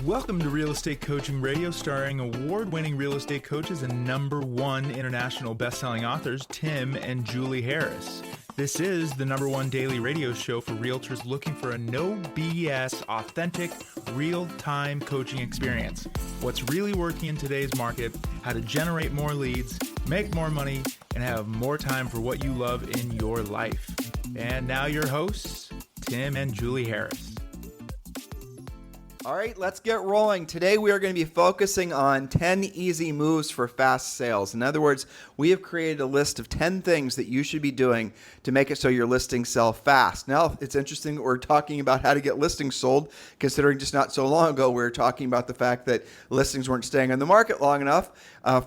Welcome to Real Estate Coaching Radio, starring award-winning real estate coaches and #1 international best-selling authors, Tim and Julie Harris. This is the #1 daily radio show for realtors looking for a no BS, authentic, real-time coaching experience. What's really working in today's market, how to generate more leads, make more money, and have more time for what you love in your life. And now your hosts, Tim and Julie Harris. All right, let's get rolling. Today we are going to be focusing on 10 easy moves for fast sales. In other words, we have created a list of 10 things that you should be doing to make it so your listings sell fast. Now, it's interesting that we're talking about how to get listings sold, considering just not so long ago we were talking about the fact that listings weren't staying on the market long enough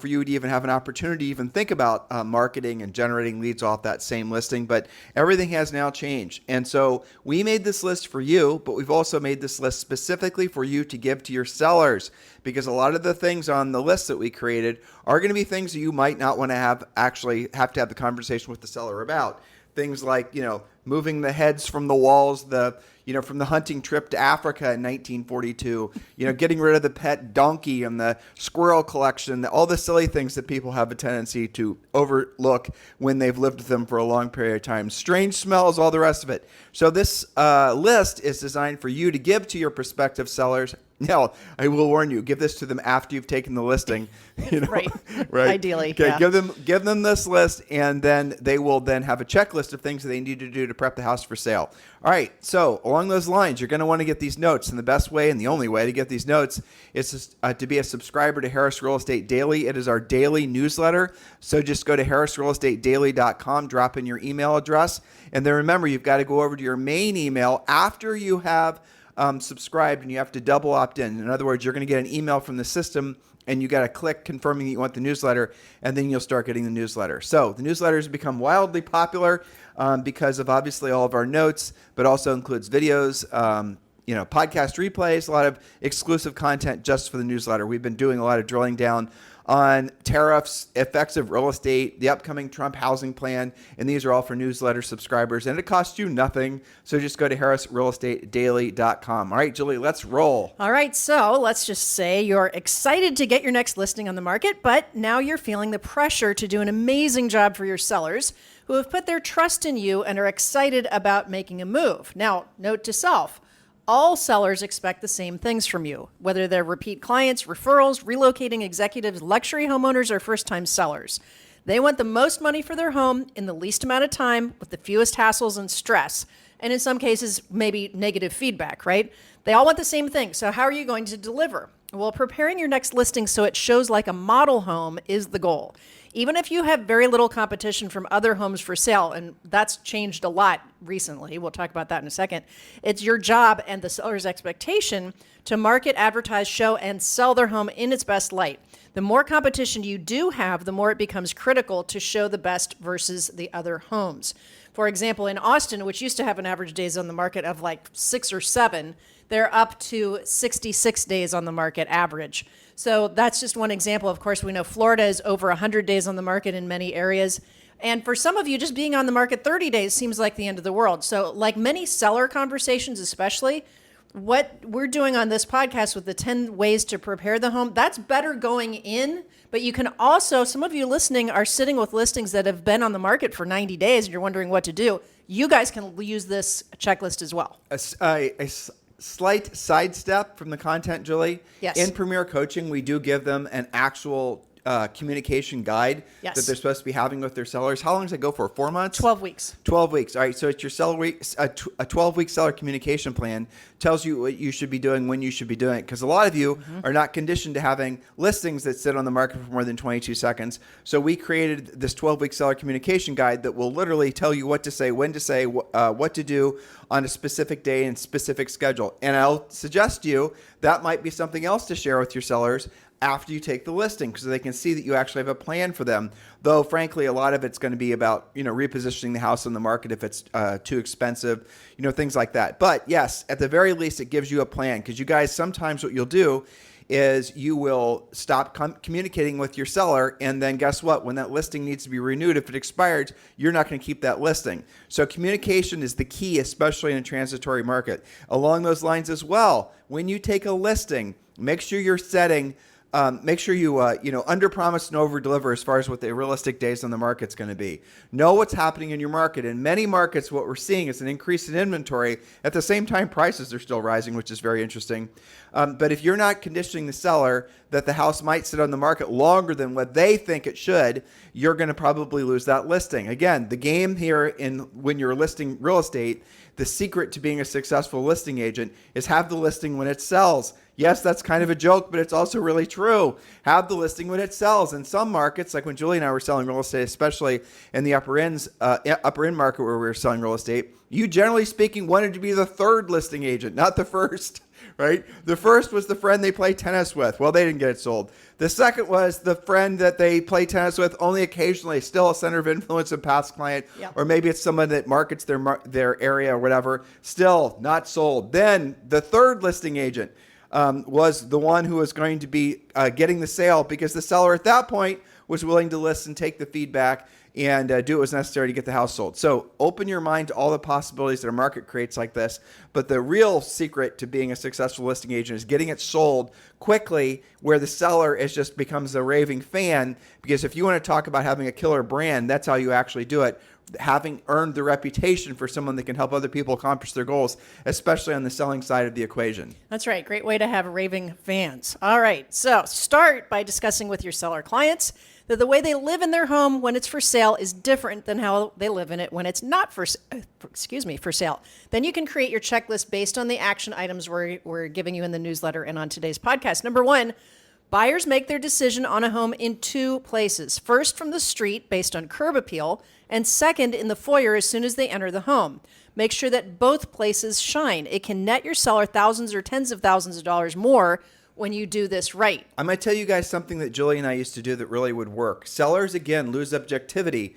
for you to even have an opportunity to even think about marketing and generating leads off that same listing. But everything has now changed. And so we made this list for you, but we've also made this list specifically for you to give to your sellers, because a lot of the things on the list that we created are going to be things that you might not want to have to have the conversation with the seller about. Things like, moving the heads from the walls, from the hunting trip to Africa in 1942, getting rid of the pet donkey and the squirrel collection, all the silly things that people have a tendency to overlook when they've lived with them for a long period of time. Strange smells, all the rest of it. So this list is designed for you to give to your prospective sellers. Now, I will warn you, give this to them after you've taken the listing. Right. Ideally. Okay, yeah. give them this list, and then they will then have a checklist of things that they need to do to prep the house for sale. All right, so along those lines, you're going to want to get these notes, and the best way and the only way to get these notes is to be a subscriber to Harris Real Estate Daily. It is our daily newsletter, so just go to harrisrealestatedaily.com, drop in your email address, and then remember, you've got to go over to your main email after you have subscribed, and you have to double opt in. In other words, you're going to get an email from the system, and you got to click confirming that you want the newsletter, and then you'll start getting the newsletter. So the newsletter has become wildly popular because of obviously all of our notes, but also includes videos, podcast replays, a lot of exclusive content just for the newsletter. We've been doing a lot of drilling down on tariffs, effects of real estate, the upcoming Trump housing plan, and these are all for newsletter subscribers, and it costs you nothing. So just go to harrisrealestatedaily.com. All right, Julie, let's roll. All right, so let's just say you're excited to get your next listing on the market, but now you're feeling the pressure to do an amazing job for your sellers who have put their trust in you and are excited about making a move. Now, note to self, all sellers expect the same things from you, whether they're repeat clients, referrals, relocating executives, luxury homeowners, or first-time sellers. They want the most money for their home in the least amount of time with the fewest hassles and stress, and in some cases, maybe negative feedback, right? They all want the same thing, so how are you going to deliver? Well, preparing your next listing so it shows like a model home is the goal. Even if you have very little competition from other homes for sale, and that's changed a lot recently, we'll talk about that in a second, it's your job and the seller's expectation to market, advertise, show, and sell their home in its best light. The more competition you do have, the more it becomes critical to show the best versus the other homes. For example, in Austin, which used to have an average days on the market of like 6 or 7, they're up to 66 days on the market average. So that's just one example. Of course, we know Florida is over 100 days on the market in many areas. And for some of you, just being on the market 30 days seems like the end of the world. So like many seller conversations especially, what we're doing on this podcast with the 10 ways to prepare the home, that's better going in. But you can also, some of you listening are sitting with listings that have been on the market for 90 days and you're wondering what to do. You guys can use this checklist as well. A slight sidestep from the content, Julie. Yes. In Premier Coaching, we do give them an actual communication guide that they're supposed to be having with their sellers. How long does it go for? 4 months? 12 weeks. 12 weeks. All right. So it's your seller week, a 12-week seller communication plan tells you what you should be doing, when you should be doing it. Because a lot of you are not conditioned to having listings that sit on the market for more than 22 seconds. So we created this 12-week seller communication guide that will literally tell you what to say, when to say, what to do on a specific day and specific schedule. And I'll suggest to you that might be something else to share with your sellers after you take the listing, because they can see that you actually have a plan for them. Though, frankly, a lot of it's going to be about, repositioning the house on the market if it's too expensive, things like that. But yes, at the very least, it gives you a plan, because you guys, sometimes what you'll do is you will stop communicating with your seller, and then guess what? When that listing needs to be renewed, if it expires, you're not going to keep that listing. So communication is the key, especially in a transitory market. Along those lines as well, when you take a listing, make sure you're setting make sure you under promise and over deliver as far as what the realistic days on the market's going to be. Know what's happening in your market. In many markets, what we're seeing is an increase in inventory. At the same time, prices are still rising, which is very interesting. But if you're not conditioning the seller that the house might sit on the market longer than what they think it should, you're going to probably lose that listing. Again, the game here when you're listing real estate, the secret to being a successful listing agent is have the listing when it sells. Yes, that's kind of a joke, but it's also really true. Have the listing when it sells. In some markets, like when Julie and I were selling real estate, especially in the upper end market where we were selling real estate, you generally speaking wanted to be the third listing agent, not the first, right? The first was the friend they play tennis with. Well, they didn't get it sold. The second was the friend that they play tennis with only occasionally, still a center of influence and past client, or maybe it's someone that markets their area or whatever, still not sold. Then the third listing agent was the one who was going to be getting the sale because the seller at that point was willing to listen, take the feedback, and do what was necessary to get the house sold. So open your mind to all the possibilities that a market creates like this. But the real secret to being a successful listing agent is getting it sold quickly where the seller just becomes a raving fan. Because if you want to talk about having a killer brand, that's how you actually do it. Having earned the reputation for someone that can help other people accomplish their goals, especially on the selling side of the equation. That's right. Great way to have raving fans. All right. So start by discussing with your seller clients that the way they live in their home when it's for sale is different than how they live in it when it's not for sale. Then you can create your checklist based on the action items we're giving you in the newsletter and on today's podcast. Number 1, buyers make their decision on a home in 2 places. First, from the street based on curb appeal, and second, in the foyer as soon as they enter the home. Make sure that both places shine. It can net your seller thousands or tens of thousands of dollars more when you do this right. I'm going to tell you guys something that Julie and I used to do that really would work. Sellers, again, lose objectivity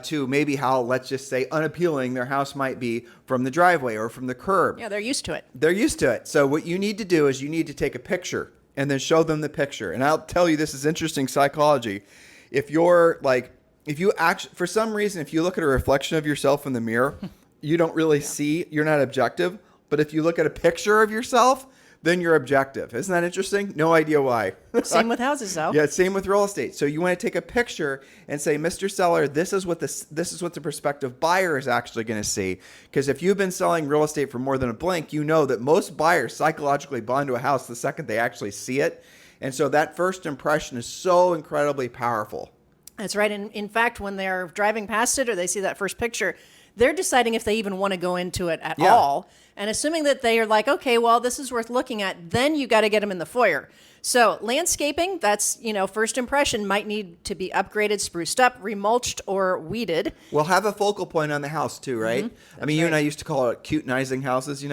to maybe how, let's just say, unappealing their house might be from the driveway or from the curb. Yeah, they're used to it. They're used to it. So what you need to do is you need to take a picture and then show them the picture. And I'll tell you, this is interesting psychology. If you actually, for some reason, if you look at a reflection of yourself in the mirror, you don't really see, you're not objective. But if you look at a picture of yourself, then you're objective. Isn't that interesting? No idea why. Same with houses, though. Yeah, same with real estate. So you want to take a picture and say, Mr. Seller, this is what the prospective buyer is actually going to see. Because if you've been selling real estate for more than a blink, you know that most buyers psychologically bond to a house the second they actually see it. And so that first impression is so incredibly powerful. That's right. And in fact, when they're driving past it or they see that first picture, they're deciding if they even want to go into it at all. And assuming that they are like, okay, well, this is worth looking at, then you got to get them in the foyer. So landscaping, that's, first impression might need to be upgraded, spruced up, remulched, or weeded. Well, have a focal point on the house too, right? Mm-hmm. I mean, you and I used to call it cutenizing houses,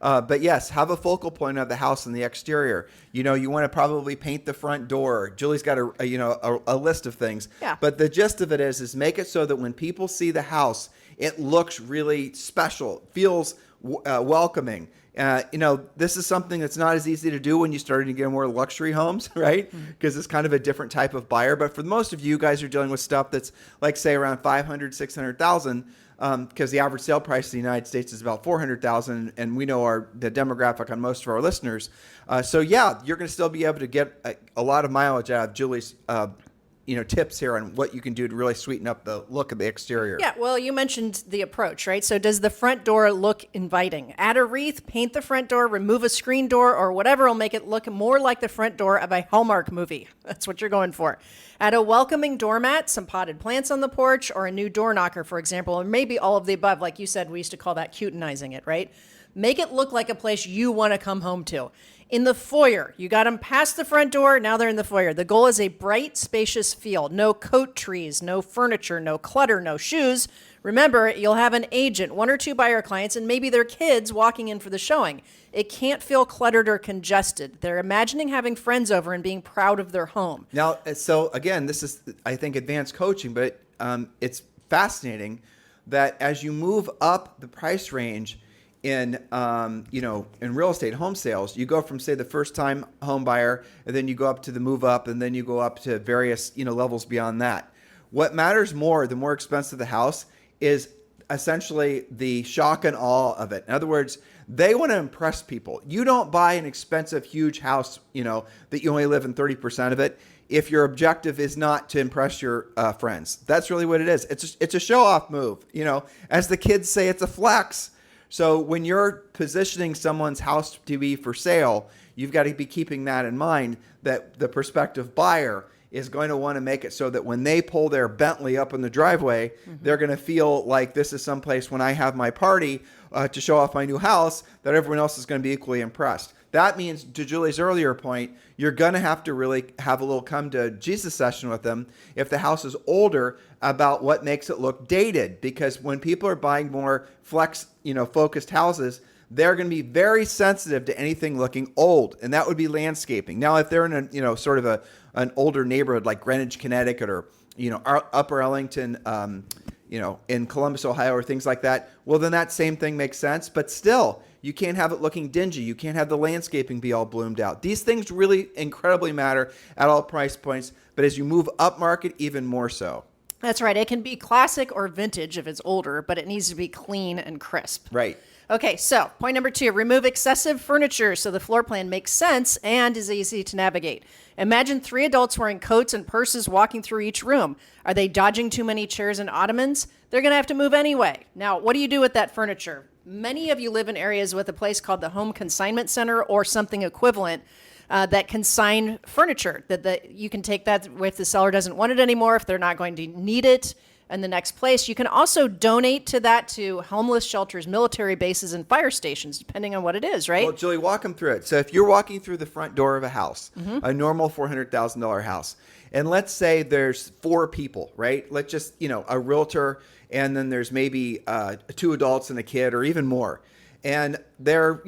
But yes, have a focal point of the house and the exterior. You want to probably paint the front door. Julie's got a list of things. Yeah. But the gist of it is make it so that when people see the house, it looks really special, feels welcoming. This is something that's not as easy to do when you start to get more luxury homes, right? Because it's kind of a different type of buyer. But for most of you guys are dealing with stuff that's like, say, around $500,000, $600,000. Because the average sale price in the United States is about $400,000, and we know the demographic on most of our listeners. So yeah, you're going to still be able to get a lot of mileage out of Julie's tips here on what you can do to really sweeten up the look of the exterior. Yeah, well, you mentioned the approach, right? So does the front door look inviting? Add a wreath, paint the front door, remove a screen door, or whatever will make it look more like the front door of a Hallmark movie. That's what you're going for. Add a welcoming doormat, some potted plants on the porch, or a new door knocker, for example, or maybe all of the above. Like you said, we used to call that cutenizing it, right? Make it look like a place you want to come home to. In the foyer, you got them past the front door, now they're in the foyer. The goal is a bright, spacious feel. No coat trees, no furniture, no clutter, no shoes. Remember, you'll have an agent, 1 or 2 buyer clients, and maybe their kids walking in for the showing. It can't feel cluttered or congested. They're imagining having friends over and being proud of their home. Now, so again, this is, I think, advanced coaching, but it's fascinating that as you move up the price range in in real estate home sales, you go from, say, the first time home buyer, and then you go up to the move up, and then you go up to various levels beyond that. What matters more, the more expensive the house, is essentially the shock and awe of it. In other words, they want to impress people. You don't buy an expensive, huge house, that you only live in 30% of it, if your objective is not to impress your friends. That's really what it is. It's a show-off move. As the kids say, it's a flex. So when you're positioning someone's house to be for sale, you've got to be keeping that in mind, that the prospective buyer is going to want to make it so that when they pull their Bentley up in the driveway, they're going to feel like this is someplace when I have my party to show off my new house, that everyone else is going to be equally impressed. That means, to Julie's earlier point, you're going to have to really have a little come to Jesus session with them if the house is older about what makes it look dated. Because when people are buying more focused houses, they're going to be very sensitive to anything looking old, and that would be landscaping. Now, if they're in an older neighborhood like Greenwich, Connecticut, or Upper Ellington, in Columbus, Ohio, or things like that, well, then that same thing makes sense. But still, you can't have it looking dingy. You can't have the landscaping be all bloomed out. These things really incredibly matter at all price points, but as you move up market, even more so. That's right. It can be classic or vintage if it's older, but it needs to be clean and crisp. Right. Okay, so point number 2, remove excessive furniture so the floor plan makes sense and is easy to navigate. Imagine 3 adults wearing coats and purses walking through each room. Are they dodging too many chairs and ottomans? They're going to have to move anyway. Now, what do you do with that furniture? Many of you live in areas with a place called the Home Consignment Center or something equivalent that consign furniture. That you can take that if the seller doesn't want it anymore, if they're not going to need it in the next place. You can also donate to that to homeless shelters, military bases, and fire stations, depending on what it is, right? Well, Julie, walk them through it. So if you're walking through the front door of a house, a normal $400,000 house, and let's say there's 4 people, right? Let's just, a realtor, and then there's maybe 2 adults and a kid, or even more. And they're,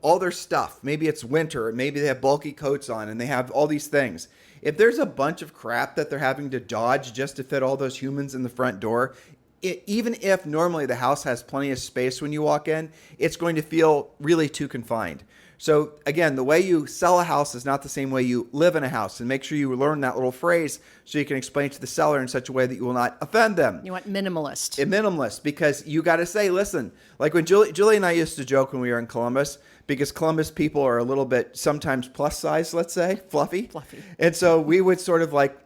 all their stuff. Maybe it's winter, and maybe they have bulky coats on, and they have all these things. If there's a bunch of crap that they're having to dodge just to fit all those humans in the front door, even if normally the house has plenty of space when you walk in, it's going to feel really too confined. So again, the way you sell a house is not the same way you live in a house. And make sure you learn that little phrase so you can explain it to the seller in such a way that you will not offend them. You want minimalist. Minimalist, because you got to say, listen, like when Julie and I used to joke when we were in Columbus, because Columbus people are a little bit sometimes plus size, let's say, fluffy. And so we would sort of like,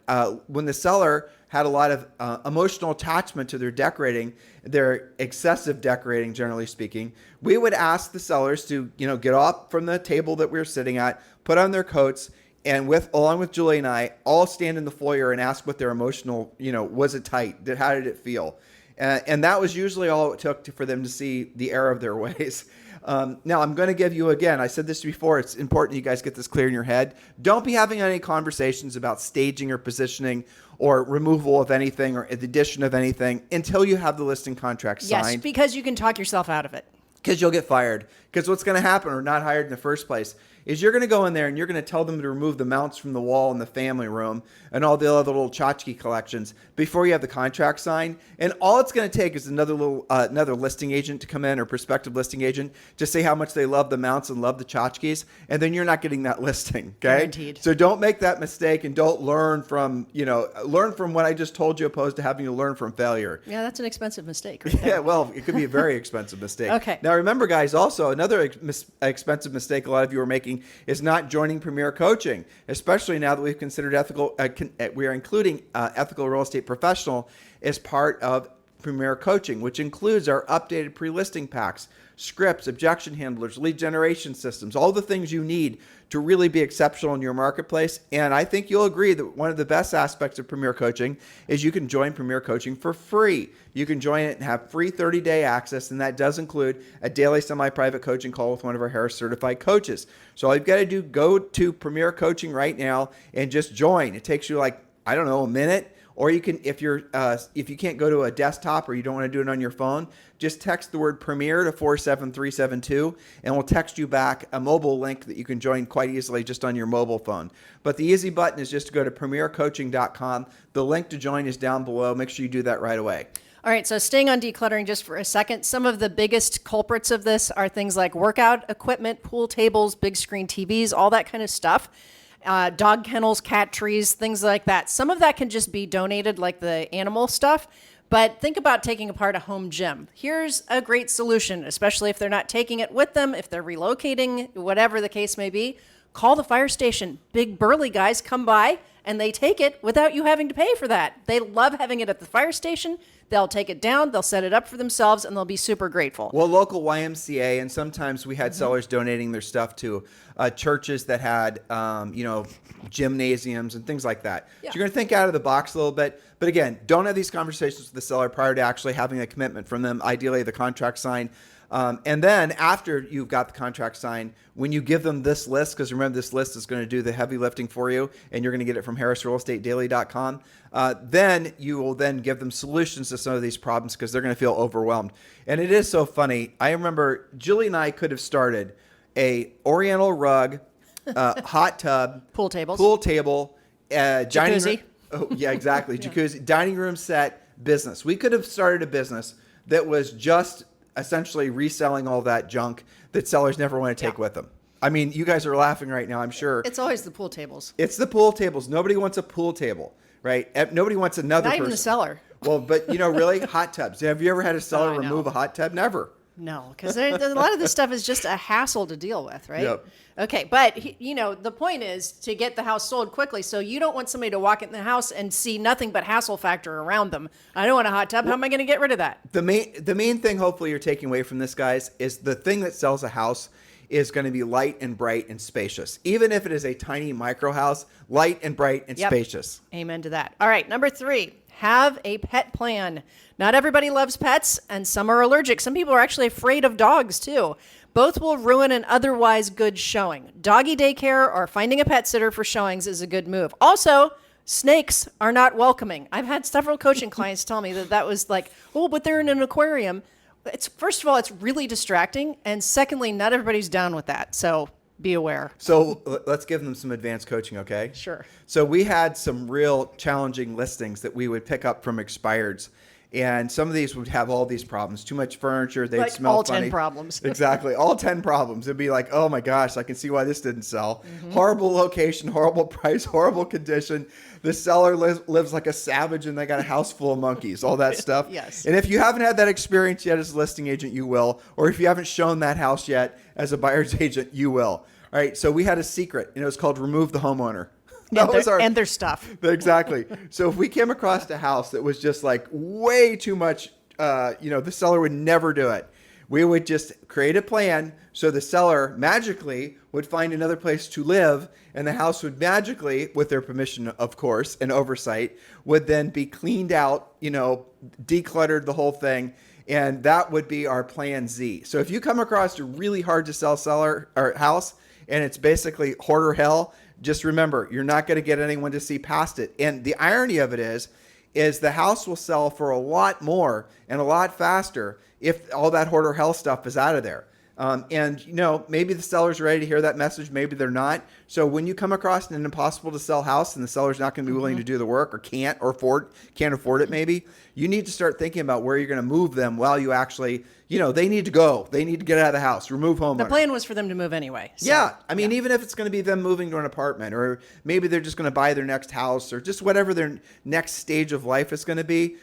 when the seller had a lot of emotional attachment to their decorating, their excessive decorating, generally speaking, we would ask the sellers to, get off from the table that we were sitting at, put on their coats, and along with Julie and I, all stand in the foyer and ask what their emotional, was it tight? How did it feel? And that was usually all it took for them to see the error of their ways. Now, I'm going to give you, again, I said this before, it's important you guys get this clear in your head. Don't be having any conversations about staging or positioning or removal of anything or the addition of anything until you have the listing contract signed. Yes, because you can talk yourself out of it. Because you'll get fired. Because what's going to happen, or not hired in the first place, is you're going to go in there and you're going to tell them to remove the mounts from the wall in the family room and all the other little tchotchke collections before you have the contract signed. And all it's going to take is another listing agent to come in, or prospective listing agent, to say how much they love the mounts and love the tchotchkes, and then you're not getting that listing. Okay? Guaranteed. So don't make that mistake, and don't learn from what I just told you, opposed to having to learn from failure. Yeah, that's an expensive mistake. Right there. Yeah, well, it could be a very expensive mistake. Okay. Now remember, guys, also another expensive mistake a lot of you are making is not joining Premier Coaching, especially now that we've considered we are including ethical real estate professional as part of Premier Coaching, which includes our updated pre-listing packs, scripts, objection handlers, lead generation systems, all the things you need to really be exceptional in your marketplace. And I think you'll agree that one of the best aspects of Premier Coaching is you can join Premier Coaching for free. You can join it and have free 30-day access, and that does include a daily semi-private coaching call with one of our Harris certified coaches. So all you've got to do, go to Premier Coaching right now and just join. It takes you a minute. Or you can, if you can't go to a desktop or you don't want to do it on your phone, just text the word Premier to 47372, and we'll text you back a mobile link that you can join quite easily just on your mobile phone. But the easy button is just to go to premiercoaching.com. The link to join is down below. Make sure you do that right away. All right, so staying on decluttering just for a second, some of the biggest culprits of this are things like workout equipment, pool tables, big screen TVs, all that kind of stuff. Dog kennels, cat trees, things like that. Some of that can just be donated, like the animal stuff. But think about taking apart a home gym. Here's a great solution, especially if they're not taking it with them, if they're relocating, whatever the case may be. Call the fire station. Big burly guys come by and they take it without you having to pay for that. They love having it at the fire station. They'll take it down, they'll set it up for themselves, and they'll be super grateful. Well, local YMCA, and sometimes we had sellers donating their stuff to churches that had, gymnasiums and things like that. Yeah. So you're going to think out of the box a little bit. But again, don't have these conversations with the seller prior to actually having a commitment from them, ideally the contract signed. And then after you've got the contract signed, when you give them this list, because remember this list is going to do the heavy lifting for you, and you're going to get it from harrisrealestatedaily.com, then you will then give them solutions to some of these problems because they're going to feel overwhelmed. And it is so funny. I remember Julie and I could have started a Oriental rug, hot tub, Pool tables. dining Jacuzzi. room. Oh, yeah, exactly. Jacuzzi, dining room set business. We could have started a business that was just essentially reselling all that junk that sellers never want to take with them. I mean, you guys are laughing right now, I'm sure. It's always the pool tables. It's the pool tables. Nobody wants a pool table, right? Nobody wants another Not person. even the seller. Well, but really, hot tubs. Have you ever had a seller I know. remove a hot tub? Never. No, because a lot of this stuff is just a hassle to deal with, right? Yep. Okay, but the point is to get the house sold quickly. So you don't want somebody to walk in the house and see nothing but hassle factor around them. I don't want a hot tub. How am I going to get rid of that? The main thing, hopefully, you're taking away from this, guys, is the thing that sells a house is going to be light and bright and spacious. Even if it is a tiny micro house, light and bright and spacious. Amen to that. All right, number 3, have a pet plan. Not everybody loves pets, and some are allergic. Some people are actually afraid of dogs, too. Both will ruin an otherwise good showing. Doggy daycare or finding a pet sitter for showings is a good move. Also, snakes are not welcoming. I've had several coaching clients tell me that was like, oh, but they're in an aquarium. First of all, it's really distracting. And secondly, not everybody's down with that. So be aware. So let's give them some advanced coaching, okay? Sure. So we had some real challenging listings that we would pick up from expireds. And some of these would have all these problems. Too much furniture. They'd Like smell all funny. 10 problems. Exactly. All 10 problems. It'd be like, oh my gosh, I can see why this didn't sell. Horrible location, horrible price, horrible condition. The seller lives like a savage and they got a house full of monkeys, all that stuff. Yes. And if you haven't had that experience yet as a listing agent, you will. Or if you haven't shown that house yet as a buyer's agent, you will. All right. So we had a secret, and it was called Remove the Homeowner. And their stuff. Exactly. So if we came across a house that was just like way too much, the seller would never do it. We would just create a plan so the seller magically would find another place to live, and the house would magically, with their permission, of course, and oversight, would then be cleaned out, decluttered, the whole thing. And that would be our plan Z. So if you come across a really hard to sell seller or house and it's basically hoarder hell, just remember, you're not going to get anyone to see past it. And the irony of it is the house will sell for a lot more and a lot faster if all that hoarder hell stuff is out of there. Maybe the seller's ready to hear that message. Maybe they're not. So when you come across an impossible to sell house and the seller's not going to be willing to do the work or can't afford it, maybe you need to start thinking about where you're going to move them while you actually, they need to go. They need to get out of the house. Remove homeowner. The plan was for them to move anyway. So, yeah. I mean, even if it's going to be them moving to an apartment, or maybe they're just going to buy their next house, or just whatever their next stage of life is going to be,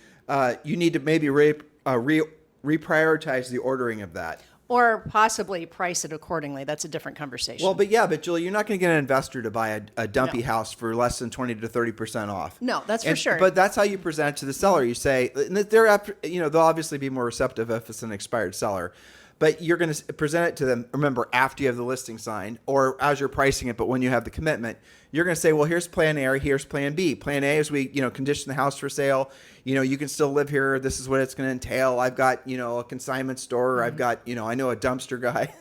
you need to maybe reprioritize the ordering of that. Or possibly price it accordingly. That's a different conversation. Well, but Julie, you're not going to get an investor to buy a dumpy house for less than 20 to 30% off. No, that's for sure. But that's how you present it to the seller. You say, they'll obviously be more receptive if it's an expired seller. But you're going to present it to them, remember, after you have the listing signed or as you're pricing it, but when you have the commitment, you're going to say, well, here's plan A, here's plan B. Plan A is we, condition the house for sale. You can still live here. This is what it's going to entail. I've got, a consignment store. I've got, I know a dumpster guy,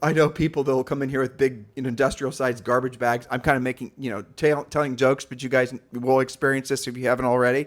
I know people that will come in here with big industrial sized garbage bags. I'm kind of making, telling jokes, but you guys will experience this if you haven't already.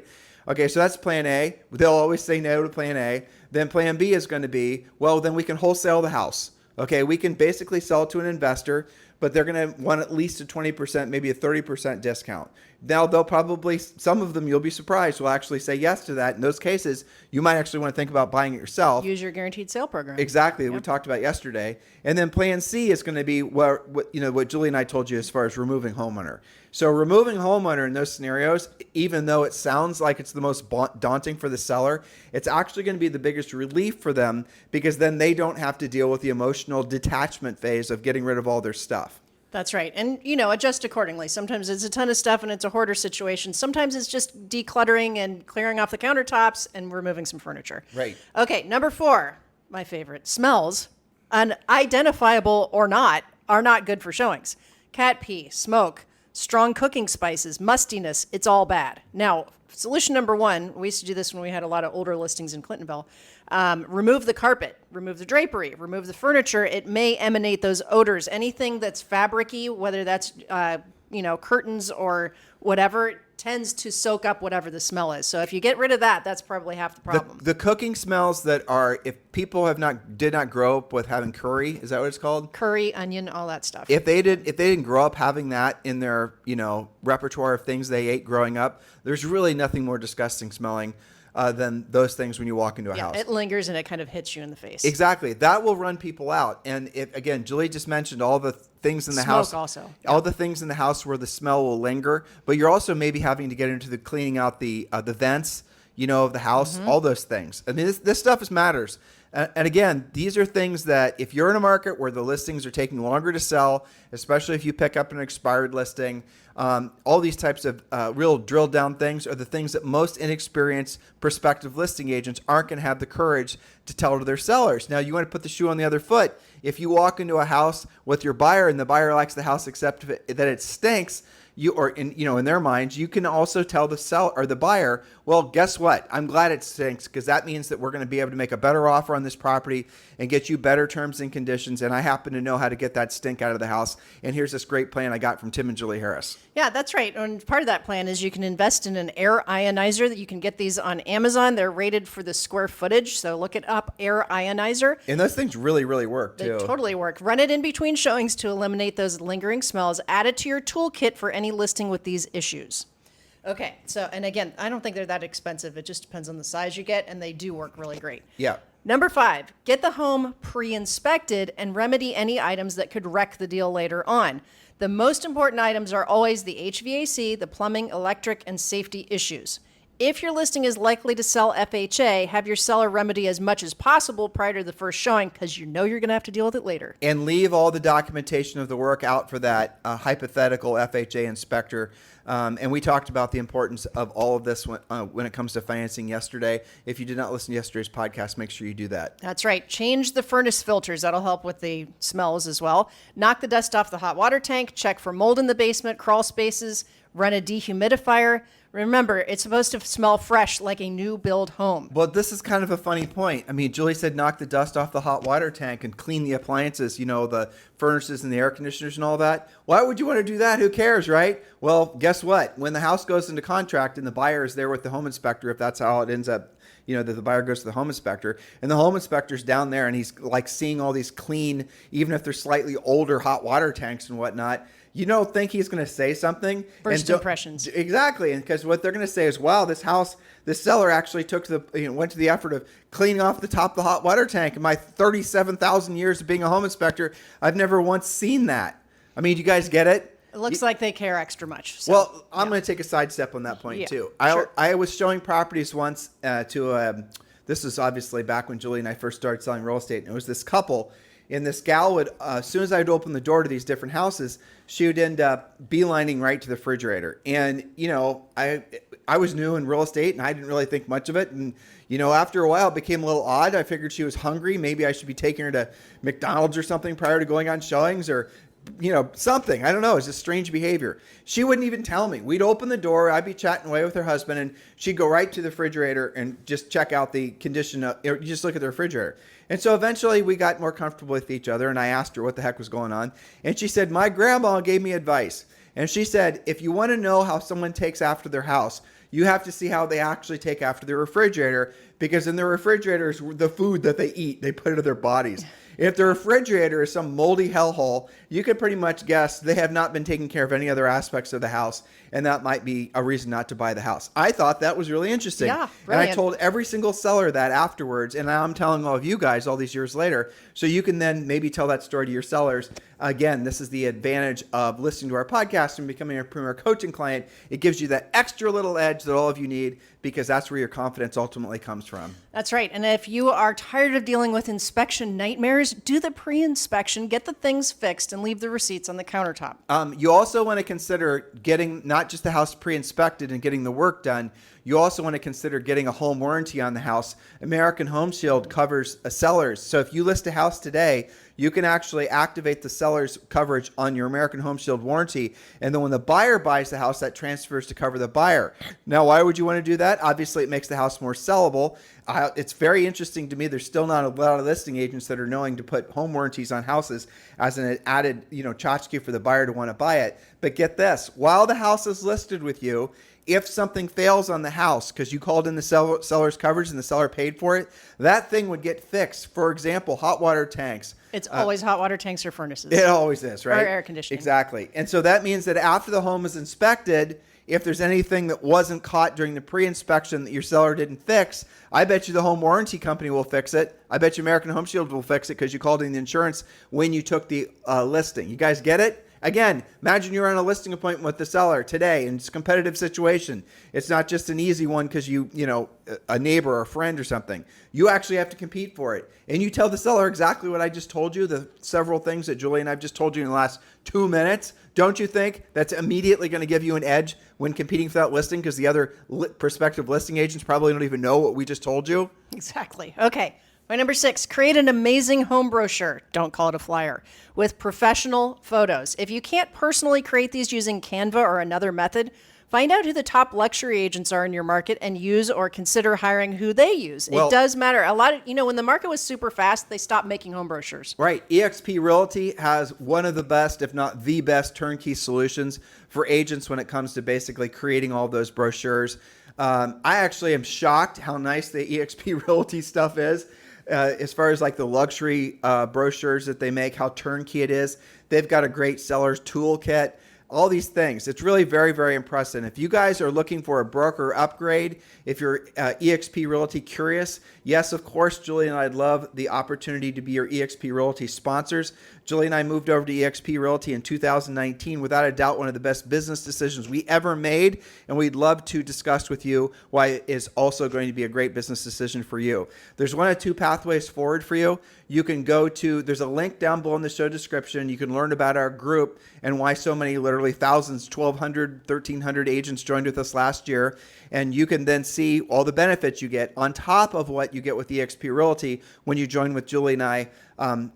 Okay, so that's plan A. They'll always say no to plan A. Then plan B is going to be, well, then we can wholesale the house. Okay, we can basically sell it to an investor, but they're going to want at least a 20%, maybe a 30% discount. Now, they'll probably, some of them, you'll be surprised, will actually say yes to that. In those cases, you might actually want to think about buying it yourself. Use your guaranteed sale program. Exactly, Yep. we talked about yesterday. And then plan C is going to be what Julie and I told you as far as removing homeowner. So removing homeowner in those scenarios, even though it sounds like it's the most daunting for the seller, it's actually going to be the biggest relief for them, because then they don't have to deal with the emotional detachment phase of getting rid of all their stuff. That's right. And, adjust accordingly. Sometimes it's a ton of stuff and it's a hoarder situation. Sometimes it's just decluttering and clearing off the countertops and removing some furniture. Right. Okay, number 4, my favorite. Smells, unidentifiable or not, are not good for showings. Cat pee, smoke, strong cooking spices, mustiness, it's all bad. Now, solution number 1, we used to do this when we had a lot of older listings in Clintonville. Remove the carpet, remove the drapery, remove the furniture. It may emanate those odors. Anything that's fabricy, whether that's curtains or whatever, tends to soak up whatever the smell is. So if you get rid of that, that's probably half the problem. The cooking smells that are, if people did not grow up with having curry, is that what it's called? Curry, onion, all that stuff. If they didn't grow up having that in their repertoire of things they ate growing up, there's really nothing more disgusting smelling than those things when you walk into a house. It lingers and it kind of hits you in the face. Exactly. That will run people out. And again, Julie just mentioned all the things in the house. Smoke also. All the things in the house where the smell will linger. But you're also maybe having to get into the cleaning out the vents, of the house, all those things. I mean, this stuff matters. And again, these are things that if you're in a market where the listings are taking longer to sell, especially if you pick up an expired listing, all these types of real drill down things are the things that most inexperienced prospective listing agents aren't going to have the courage to tell to their sellers. Now, you want to put the shoe on the other foot. If you walk into a house with your buyer and the buyer likes the house except that it stinks, in their minds, you can also tell the seller or the buyer, well, guess what? I'm glad it stinks, because that means that we're going to be able to make a better offer on this property and get you better terms and conditions. And I happen to know how to get that stink out of the house. And here's this great plan I got from Tim and Julie Harris. Yeah, that's right. And part of that plan is you can invest in an air ionizer. That you can get these on Amazon. They're rated for the square footage. So look it up, air ionizer. And those things really, really work too. They totally work. Run it in between showings to eliminate those lingering smells. Add it to your toolkit for any listing with these issues. Okay, so, and again, I don't think they're that expensive. It just depends on the size you get, and they do work really great. Yeah. Number 5, get the home pre-inspected and remedy any items that could wreck the deal later on. The most important items are always the HVAC, the plumbing, electric, and safety issues. If your listing is likely to sell FHA, have your seller remedy as much as possible prior to the first showing, because you're going to have to deal with it later. And leave all the documentation of the work out for that hypothetical FHA inspector. And we talked about the importance of all of this when it comes to financing yesterday. If you did not listen to yesterday's podcast, make sure you do that. That's right. Change the furnace filters. That'll help with the smells as well. Knock the dust off the hot water tank. Check for mold in the basement, crawl spaces. Run a dehumidifier. Remember, it's supposed to smell fresh like a new build home. Well, this is kind of a funny point. I mean, Julie said knock the dust off the hot water tank and clean the appliances, the furnaces and the air conditioners and all that. Why would you want to do that? Who cares, right? Well, guess what? When the house goes into contract and the buyer is there with the home inspector, if that's how it ends up, that the buyer goes to the home inspector, and the home inspector's down there and he's like seeing all these clean, even if they're slightly older hot water tanks and whatnot, you don't think he's going to say something. First impressions. Exactly. And because what they're going to say is, wow, this seller actually went to the effort of cleaning off the top of the hot water tank. In my 37,000 years of being a home inspector, I've never once seen that. I mean, do you guys get it? It looks like they care extra much. So, well, I'm going to take a sidestep on that point too. Sure. I was showing properties once this was obviously back when Julie and I first started selling real estate. And it was this couple. And this gal would, as soon as I'd open the door to these different houses, she would end up beelining right to the refrigerator. And, I was new in real estate and I didn't really think much of it. And, after a while it became a little odd. I figured she was hungry. Maybe I should be taking her to McDonald's or something prior to going on showings, or, something. I don't know. It's just strange behavior. She wouldn't even tell me. We'd open the door. I'd be chatting away with her husband and she'd go right to the refrigerator and just check out the condition or just look at the refrigerator. And so eventually we got more comfortable with each other and I asked her what the heck was going on. And she said, my grandma gave me advice. And she said, if you want to know how someone takes after their house, you have to see how they actually take after their refrigerator, because in their refrigerator is the food that they eat. They put it in their bodies. If the refrigerator is some moldy hellhole, you could pretty much guess they have not been taking care of any other aspects of the house, and that might be a reason not to buy the house. I thought that was really interesting. Yeah, and I brilliant. told every single seller that afterwards, and now I'm telling all of you guys all these years later, so you can then maybe tell that story to your sellers. Again, this is the advantage of listening to our podcast and becoming a Premier Coaching client. It gives you that extra little edge that all of you need, because that's where your confidence ultimately comes from. That's right. And if you are tired of dealing with inspection nightmares, do the pre-inspection, get the things fixed, and leave the receipts on the countertop. You also want to consider getting not just the house pre-inspected and getting the work done. You also want to consider getting a home warranty on the house. American Home Shield covers sellers. So if you list a house today, you can actually activate the seller's coverage on your American Home Shield warranty. And then when the buyer buys the house, that transfers to cover the buyer. Now, why would you want to do that? Obviously, it makes the house more sellable. It's very interesting to me. There's still not a lot of listing agents that are knowing to put home warranties on houses as an added, tchotchke for the buyer to want to buy it. But get this, while the house is listed with you, if something fails on the house because you called in the seller's coverage and the seller paid for it, that thing would get fixed. For example, hot water tanks. It's always hot water tanks or furnaces. It always is, right? Or air conditioning. Exactly. And so that means that after the home is inspected, if there's anything that wasn't caught during the pre-inspection that your seller didn't fix, I bet you the home warranty company will fix it. I bet you American Home Shield will fix it because you called in the insurance when you took the listing. You guys get it? Again, imagine you're on a listing appointment with the seller today and it's a competitive situation. It's not just an easy one because a neighbor or a friend or something. You actually have to compete for it. And you tell the seller exactly what I just told you, the several things that Julie and I've just told you in the last 2 minutes. Don't you think that's immediately going to give you an edge when competing for that listing because the other prospective listing agents probably don't even know what we just told you? Exactly. Okay. My number 6, create an amazing home brochure. Don't call it a flyer. With professional photos. If you can't personally create these using Canva or another method, find out who the top luxury agents are in your market and use or consider hiring who they use. It does matter. A lot of, when the market was super fast, they stopped making home brochures. Right. eXp Realty has one of the best, if not the best, turnkey solutions for agents when it comes to basically creating all those brochures. I actually am shocked how nice the eXp Realty stuff is. As far as like the luxury brochures that they make, how turnkey it is. They've got a great seller's toolkit, all these things. It's really very, very impressive. If you guys are looking for a broker upgrade, if you're eXp Realty curious, yes, of course, Julie and I'd love the opportunity to be your eXp Realty sponsors. Julie and I moved over to eXp Realty in 2019, without a doubt one of the best business decisions we ever made, and we'd love to discuss with you why it is also going to be a great business decision for you. There's one of two pathways forward for you. You can go to, there's a link down below in the show description. You can learn about our group and why so many, literally thousands, 1,200, 1,300 agents joined with us last year. And you can then see all the benefits you get on top of what you get with eXp Realty when you join with Julie and I.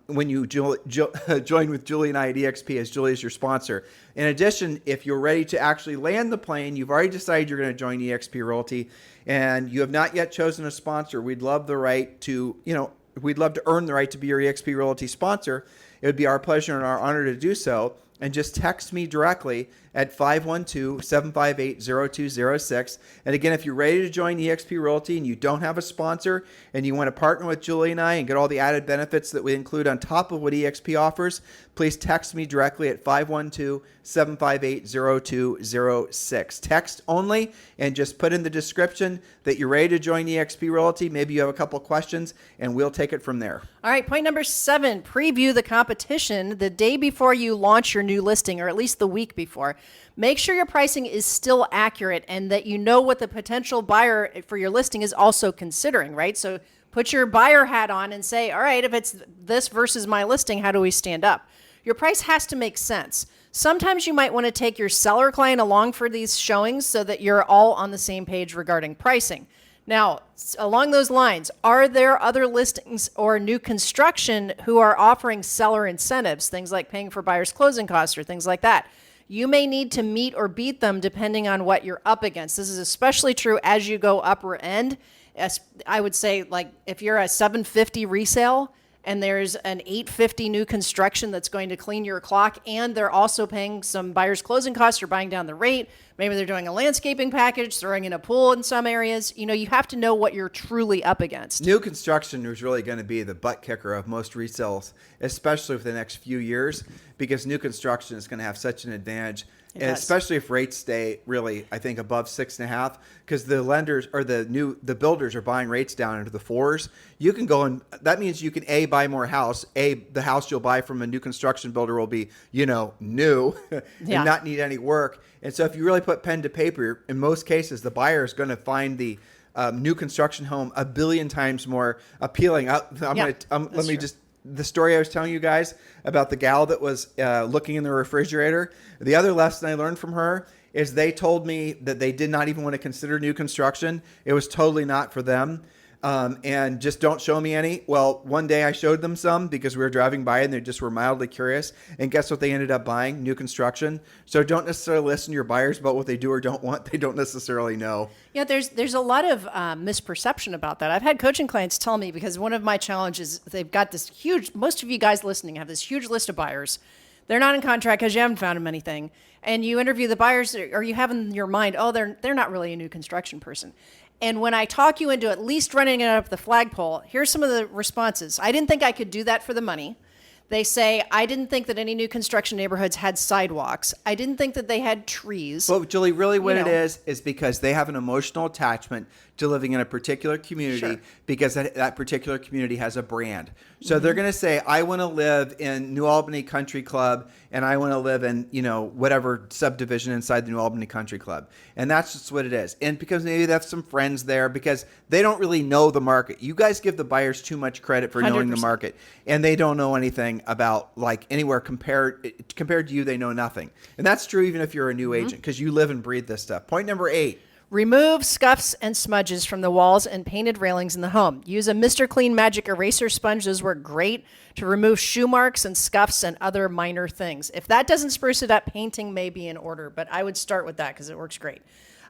When you join with Julie and I at eXp, as Julie is your sponsor. In addition, if you're ready to actually land the plane, you've already decided you're going to join eXp Realty, and you have not yet chosen a sponsor, we'd love the right to, we'd love to earn the right to be your eXp Realty sponsor. It would be our pleasure and our honor to do so. And just text me directly at 512-758-0206. And again, if you're ready to join eXp Realty and you don't have a sponsor and you want to partner with Julie and I and get all the added benefits that we include on top of what eXp offers, please text me directly at 512-758-0206. Text only, and just put in the description that you're ready to join eXp Realty. Maybe you have a couple questions, and we'll take it from there. All right, point number 7, preview the competition the day before you launch your new listing, or at least the week before. Make sure your pricing is still accurate and that you know what the potential buyer for your listing is also considering, right? So put your buyer hat on and say, all right, if it's this versus my listing, how do we stand up? Your price has to make sense. Sometimes you might want to take your seller client along for these showings so that you're all on the same page regarding pricing. Now, along those lines, are there other listings or new construction who are offering seller incentives, things like paying for buyer's closing costs or things like that? You may need to meet or beat them depending on what you're up against. This is especially true as you go upper end. As I would say, like if you're a 750 resale and there's an $850 new construction that's going to clean your clock, and they're also paying some buyer's closing costs or buying down the rate. Maybe they're doing a landscaping package, throwing in a pool in some areas. You have to know what you're truly up against. New construction is really going to be the butt kicker of most resales, especially for the next few years, because new construction is going to have such an advantage. And especially if rates stay really, I think, above 6.5, because the lenders or the builders are buying rates down into the 4s. You can go and that means you can buy more house. The house you'll buy from a new construction builder will be, new and not need any work. And so if you really put pen to paper, in most cases, the buyer is going to find the new construction home a billion times more appealing. The story I was telling you guys about the gal that was looking in the refrigerator. The other lesson I learned from her is they told me that they did not even want to consider new construction. It was totally not for them. And just don't show me any. Well, one day I showed them some because we were driving by and they just were mildly curious. And guess what they ended up buying? New construction. So don't necessarily listen to your buyers about what they do or don't want. They don't necessarily know. Yeah, there's a lot of misperception about that. I've had coaching clients tell me, because one of my challenges, they've got this huge, most of you guys listening have this huge list of buyers. They're not in contract because you haven't found them anything. And you interview the buyers, or you have in your mind, oh, they're not really a new construction person. And when I talk you into at least running it up the flagpole, here's some of the responses. I didn't think I could do that for the money. They say, I didn't think that any new construction neighborhoods had sidewalks. I didn't think that they had trees. Well, Julie, really what it is because they have an emotional attachment to living in a particular community because that particular community has a brand. So they're going to say, I want to live in New Albany Country Club and I want to live in, whatever subdivision inside the New Albany Country Club. And that's just what it is. And because maybe they have some friends there because they don't really know the market. You guys give the buyers too much credit for knowing 100%. The market, and they don't know anything about anywhere compared to you. They know nothing. And that's true even if you're a new agent because you live and breathe this stuff. Point number 8. Remove scuffs and smudges from the walls and painted railings in the home. Use a Mr. Clean Magic Eraser Sponge. Those work great to remove shoe marks and scuffs and other minor things. If that doesn't spruce it up, painting may be in order, but I would start with that because it works great.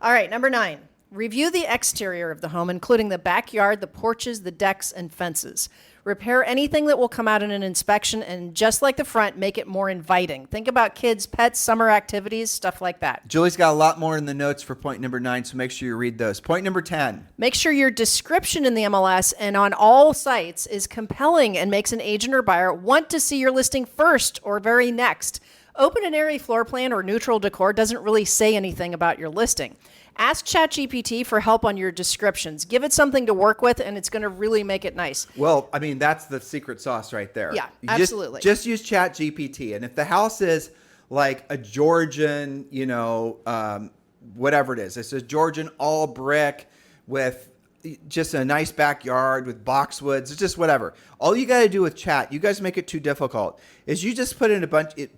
All right, number 9. Review the exterior of the home, including the backyard, the porches, the decks, and fences. Repair anything that will come out in an inspection, and just like the front, make it more inviting. Think about kids, pets, summer activities, stuff like that. Julie's got a lot more in the notes for point number 9, so make sure you read those. Point number 10. Make sure your description in the MLS and on all sites is compelling and makes an agent or buyer want to see your listing first or very next. Open and airy floor plan or neutral decor doesn't really say anything about your listing. Ask ChatGPT for help on your descriptions. Give it something to work with, and it's going to really make it nice. Well, I mean, that's the secret sauce right there. Yeah, absolutely. Just use ChatGPT. And if the house is like a Georgian, whatever it is, it's a Georgian all brick with just a nice backyard with boxwoods, it's just whatever. All you got to do with chat, you guys make it too difficult, is you just put in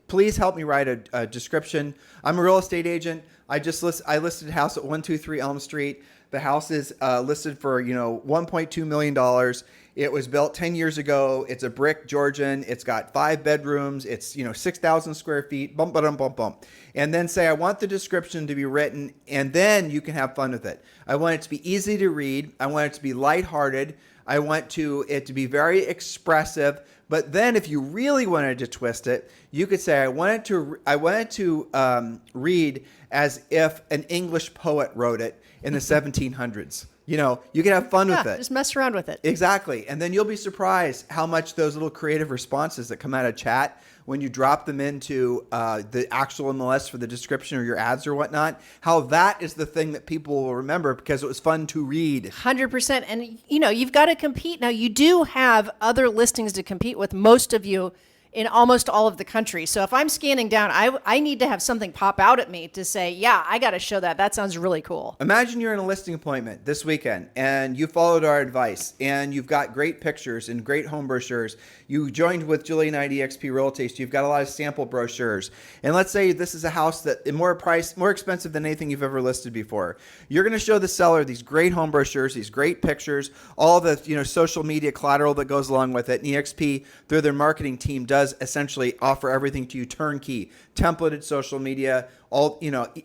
please help me write a description. I'm a real estate agent. I listed a house at 123 Elm Street. The house is listed for, $1.2 million. It was built 10 years ago. It's a brick Georgian. It's got 5 bedrooms. It's, 6,000 square feet, bump, bump, bump, bump. And then say, I want the description to be written, and then you can have fun with it. I want it to be easy to read. I want it to be lighthearted. I want it to be very expressive. But then if you really wanted to twist it, you could say, I want it to read as if an English poet wrote it in the 1700s. You can have fun with it. Just mess around with it. Exactly. And then you'll be surprised how much those little creative responses that come out of chat, when you drop them into the actual MLS for the description or your ads or whatnot, how that is the thing that people will remember because it was fun to read. 100%. And, you've got to compete. Now, you do have other listings to compete with, most of you, in almost all of the country. So if I'm scanning down, I need to have something pop out at me to say, yeah, I got to show that. That sounds really cool. Imagine you're in a listing appointment this weekend and you followed our advice and you've got great pictures and great home brochures. You joined with Julie and I DXP Realty, so you've got a lot of sample brochures. And let's say this is a house that is more expensive than anything you've ever listed before. You're going to show the seller these great home brochures, these great pictures, all the social media collateral that goes along with it. And EXP, through their marketing team, does does essentially offer everything to you turnkey, templated social media, all,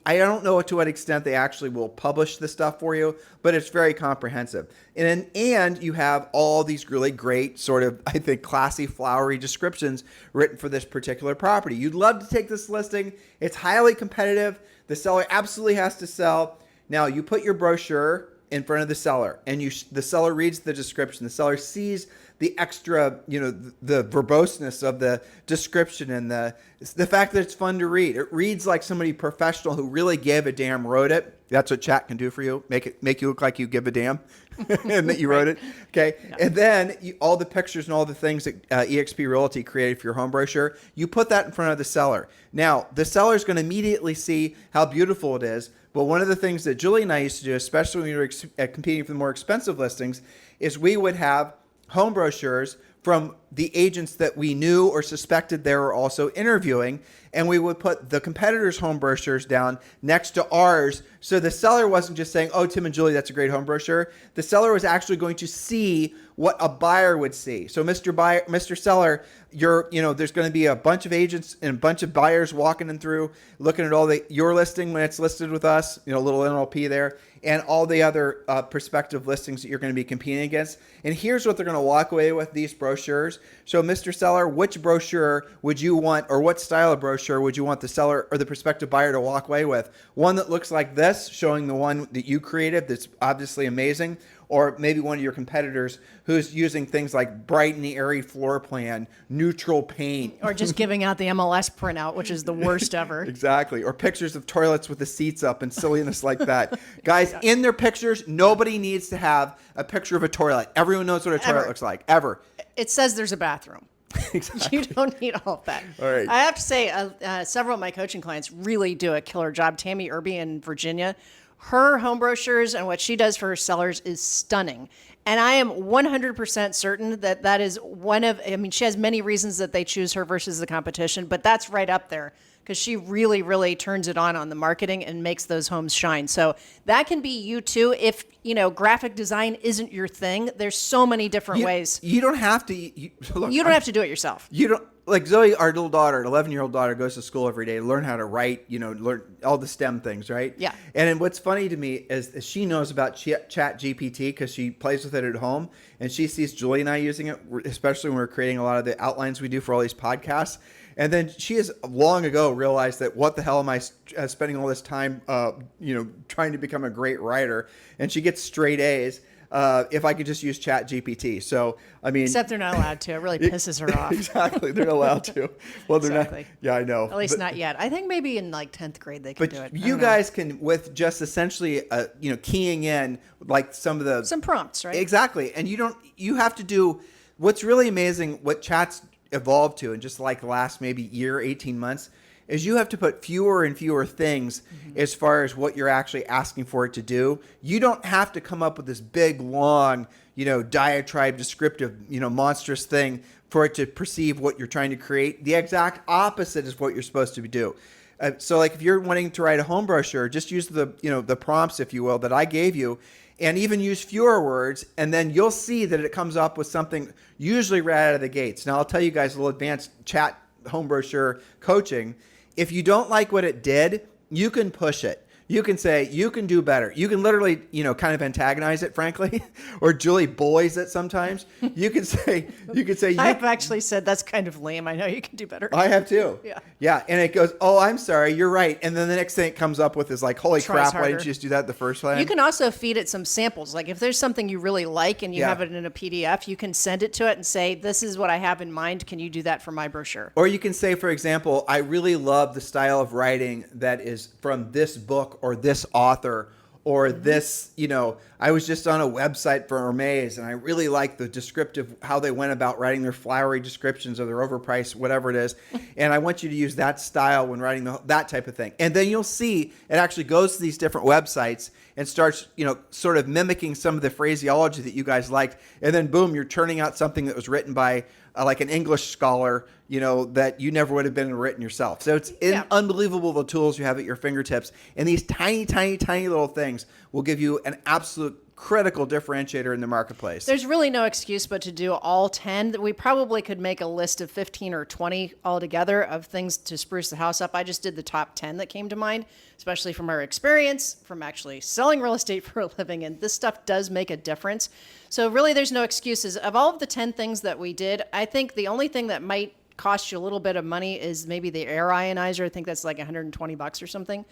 I don't know to what extent they actually will publish this stuff for you, but it's very comprehensive. And you have all these really great sort of, I think, classy, flowery descriptions written for this particular property. You'd love to take this listing. It's highly competitive. The seller absolutely has to sell. Now, you put your brochure in front of the seller, and the seller reads the description. The seller sees the extra, the verboseness of the description and the fact that it's fun to read. It reads like somebody professional who really gave a damn wrote it. That's what chat can do for you. Make you look like you give a damn and that you wrote it. Okay. Yeah. And then all the pictures and all the things that eXp Realty created for your home brochure, you put that in front of the seller. Now, the seller is going to immediately see how beautiful it is. But one of the things that Julie and I used to do, especially when we were competing for the more expensive listings, is we would have home brochures from the agents that we knew or suspected they were also interviewing, and we would put the competitors' home brochures down next to ours, so the seller wasn't just saying, oh, Tim and Julie, that's a great home brochure. The seller was actually going to see what a buyer would see. So Mr. Seller, there's going to be a bunch of agents and a bunch of buyers walking in through, looking at all your listing when it's listed with us, a little NLP there, and all the other prospective listings that you're going to be competing against. And here's what they're going to walk away with, these brochures. So Mr. Seller, which brochure would you want, or what style of brochure would you want the seller or the prospective buyer to walk away with? One that looks like this, showing the one that you created that's obviously amazing, or maybe one of your competitors who's using things like bright and airy floor plan, neutral paint. Or just giving out the MLS printout, which is the worst ever. Exactly. Or pictures of toilets with the seats up and silliness like that. Guys, in their pictures, nobody needs to have a picture of a toilet. Everyone knows what a toilet looks like, ever. It says there's a bathroom. Exactly. You don't need all of that. All right. I have to say, several of my coaching clients really do a killer job. Tammy Irby in Virginia, her home brochures and what she does for her sellers is stunning. And I am 100% certain that is she has many reasons that they choose her versus the competition, but that's right up there because she really, really turns it on the marketing and makes those homes shine. So that can be you too. If, graphic design isn't your thing, there's so many different ways. You don't have to. You don't have to do it yourself. You don't. Like Zoe, our little daughter, an 11-year-old daughter, goes to school every day to learn how to write, learn all the STEM things, right? Yeah. And then what's funny to me is she knows about Chat GPT because she plays with it at home, and she sees Julie and I using it, especially when we're creating a lot of the outlines we do for all these podcasts. And then she has long ago realized that what the hell am I spending all this time, trying to become a great writer? And she gets straight A's. If I could just use Chat GPT. So, except they're not allowed to. It really pisses her off. Exactly. They're not allowed to. Well, they're exactly. not. Yeah, I know. At least not yet. I think maybe in 10th grade they can do it. But you guys can, with just essentially, keying in like some prompts, right? Exactly. And you have to do what's really amazing, what Chat's evolved to in just like the last maybe year, 18 months, is you have to put fewer and fewer things as far as what you're actually asking for it to do. You don't have to come up with this big, long, diatribe, descriptive, monstrous thing for it to perceive what you're trying to create. The exact opposite is what you're supposed to do. So like if you're wanting to write a home brochure, just use the prompts, if you will, that I gave you, and even use fewer words, and then you'll see that it comes up with something usually right out of the gates. Now I'll tell you guys a little advanced chat home brochure coaching. If you don't like what it did, you can push it. You can say, you can do better. You can literally, kind of antagonize it, frankly, or Julie bullies it sometimes. You can say, I've actually said that's kind of lame. I know you can do better. I have too. Yeah. Yeah. And it goes, oh, I'm sorry. You're right. And then the next thing it comes up with is like, holy crap, why didn't you just do that the first time? You can also feed it some samples. Like if there's something you really like and you have it in a PDF, you can send it to it and say, this is what I have in mind. Can you do that for my brochure? Or you can say, for example, I really love the style of writing that is from this book or this author or this, I was just on a website for Hermes and I really like the descriptive, how they went about writing their flowery descriptions of their overpriced, whatever it is. And I want you to use that style when writing that type of thing. And then you'll see it actually goes to these different websites and starts, sort of mimicking some of the phraseology that you guys liked. And then boom, you're turning out something that was written by like an English scholar, that you never would have been written yourself. So it's unbelievable the tools you have at your fingertips. And these tiny, tiny, tiny little things will give you an absolute critical differentiator in the marketplace. There's really no excuse but to do all 10. We probably could make a list of 15 or 20 altogether of things to spruce the house up. I just did the top 10 that came to mind, especially from our experience, from actually selling real estate for a living. And this stuff does make a difference. So really, there's no excuses. Of all of the 10 things that we did, I think the only thing that might cost you a little bit of money is maybe the air ionizer. I think that's like $120 or something.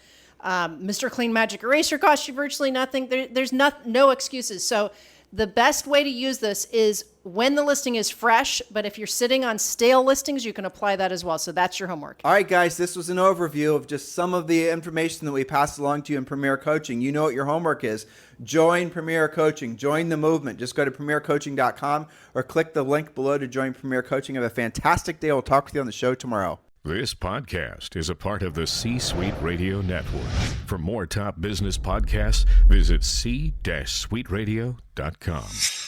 Mr. Clean Magic Eraser costs you virtually nothing. There's no excuses. So the best way to use this is when the listing is fresh, but if you're sitting on stale listings, you can apply that as well. So that's your homework. All right, guys, this was an overview of just some of the information that we passed along to you in Premier Coaching. You know what your homework is. Join Premier Coaching. Join the movement. Just go to premiercoaching.com or click the link below to join Premier Coaching. Have a fantastic day. We'll talk with you on the show tomorrow. This podcast is a part of the C-Suite Radio Network. For more top business podcasts, visit c-suiteradio.com.